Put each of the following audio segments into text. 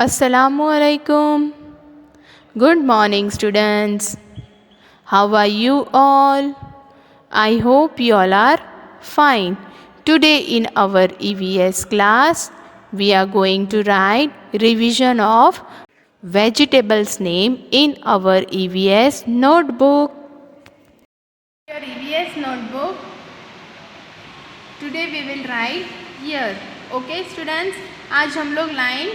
Assalamualaikum. Good morning, students. How are you all? I hope you all are fine. Today, in our EVS class, we are going to write revision of vegetables name in our EVS notebook. Your EVS notebook. Today we will write year. Okay, students. आज हम लोग line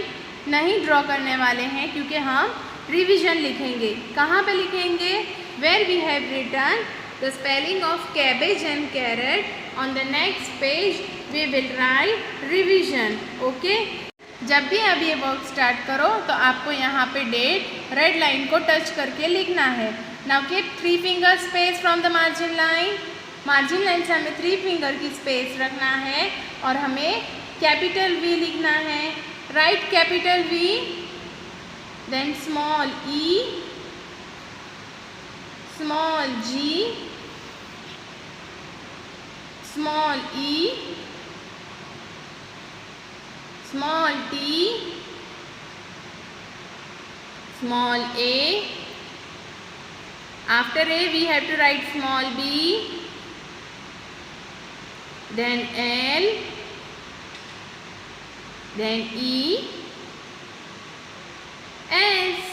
नहीं draw करने वाले हैं क्योंकि हम revision लिखेंगे. कहाँ पे लिखेंगे? Where we have written the spelling of cabbage and carrot. On the next page we will write revision. Okay, जब भी अब ये वर्क स्टार्ट करो तो आपको यहाँ पे डेट रेड लाइन को टच करके लिखना है. Now keep 3 finger space from the margin line. Margin line से हमें 3 फिंगर की स्पेस रखना है और हमें कैपिटल वी लिखना है. Write capital V, then small E, small G, small E, small t, small a. After a we have to write small b, then L, then E, S,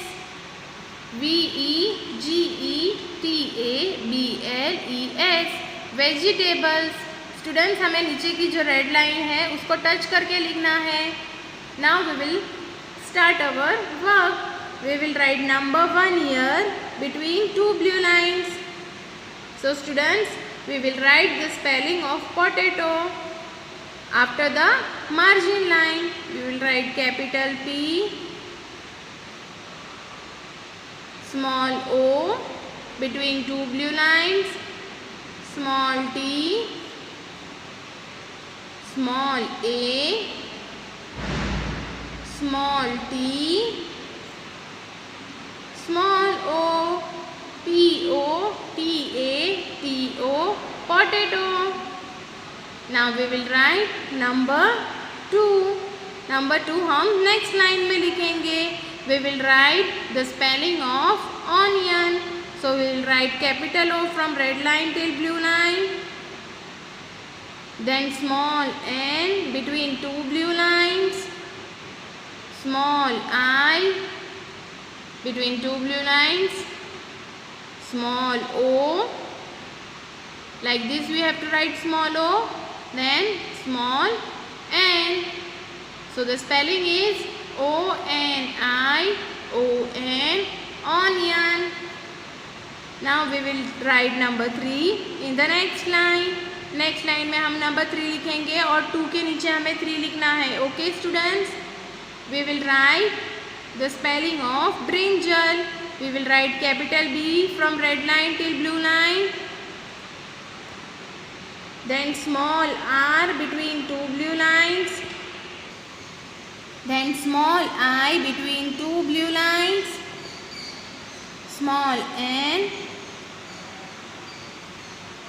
V E, G E, T A, B L E S. Vegetables. Students, हमें नीचे की जो red line है उसको touch करके लिखना है. Now we will start our work. We will write number 1 here between 2 blue lines. So students, we will write the spelling of potato. After the margin line we will write capital P, small O between 2 blue lines, small t, small a, small t, small o, p o, t a, t o, potato. Now we will write number 2. Number 2 हम next line में लिखेंगे. We will write the spelling of onion. So we will write capital O from red line till blue line. Then small n between 2 blue lines, small I between 2 blue lines, small o. Like this we have to write small o, then small n. So the spelling is O-N-I-O-N, onion. Now we will write number 3 in the next line. Next line में हम number 3 लिखेंगे और 2 के नीचे हमें 3 लिखना है. Okay students, we will write the spelling of brinjal. We will write capital B from red line till blue line, then small r between 2 blue lines, then small I between 2 blue lines, small n.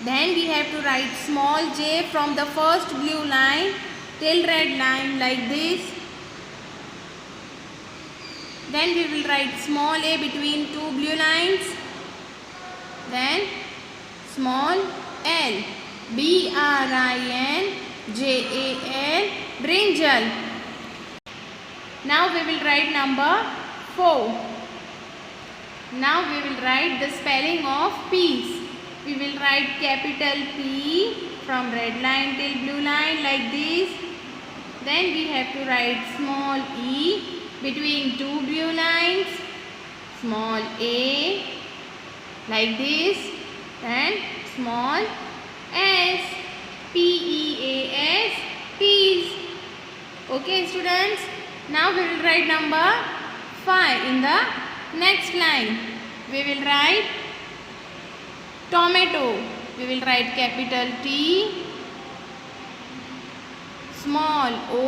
Then we have to write small j from the first blue line till red line like this. Then we will write small a between 2 blue lines, then small l, B-R-I-N-J-A-L, brinjal. Now we will write number 4. Now we will write the spelling of peas. We will write capital P from red line till blue line like this. Then we have to write small e between 2 blue lines, small a like this, and small s, P-E-A-S, peas. Okay students, now we will write number 5 in the next line. We will write tomato. We will write capital T, small o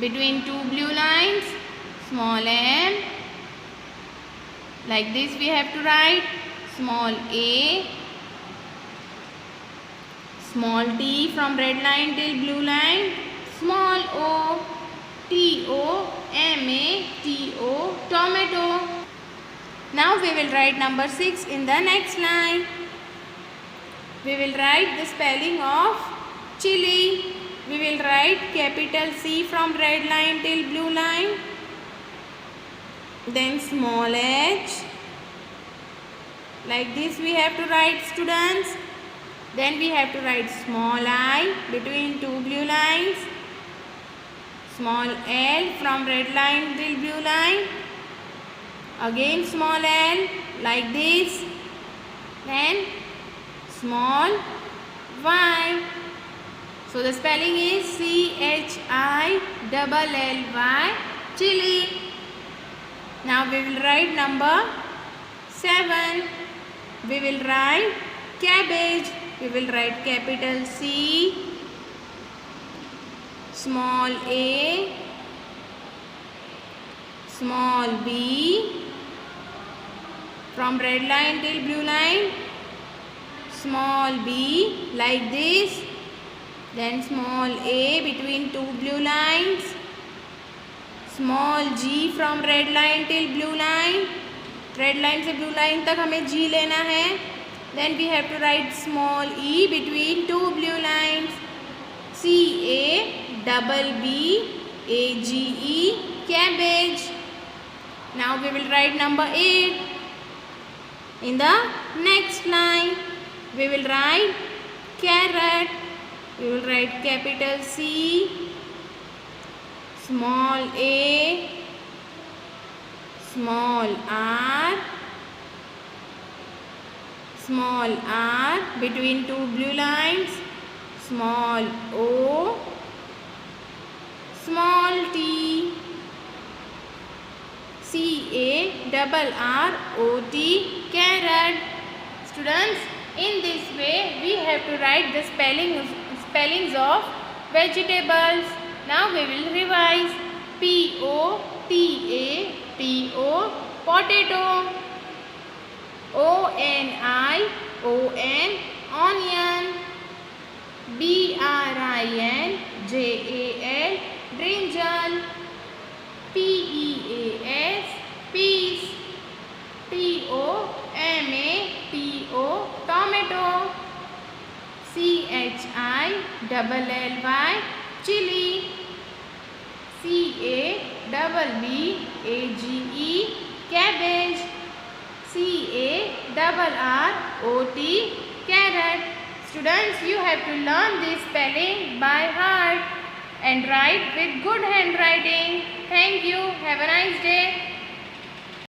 between 2 blue lines, small m. Like this we have to write small a, small t from red line till blue line, small o, t Now we will write number 6 in the next line. We will write the spelling of chili. We will write capital C from red line till blue line. Then small h. Like this we have to write, students. Then we have to write small I between two blue lines. Small l from red line till blue line. Again small l like this. Then small y. So the spelling is CHILLY, chili. Now we will write number 7. We will write cabbage. We will write capital C, small a, small b, from red line till blue line, small b like this, then small a between two blue lines, small g from red line till blue line, red line से blue line तक हमें G लेना है. Then we have to write small E between two blue lines, CABBE cabbage. Now we will write number 8 in the next line. We will write carrot. We will write capital C, small a, small r between two blue lines, small o, small t, CARROT, carrot. Students, in this way we have to write the spellings of vegetables. Now we will revise. POTATO, potato. ONION, onion. BRINJAL, brinjal. PEAS, peas. TOMATO, tomato. CHILLY, chili. CABBAGE, cabbage. CARROT, carrot. Students, you have to learn this spelling by heart and write with good handwriting. Thank you. Have a nice day.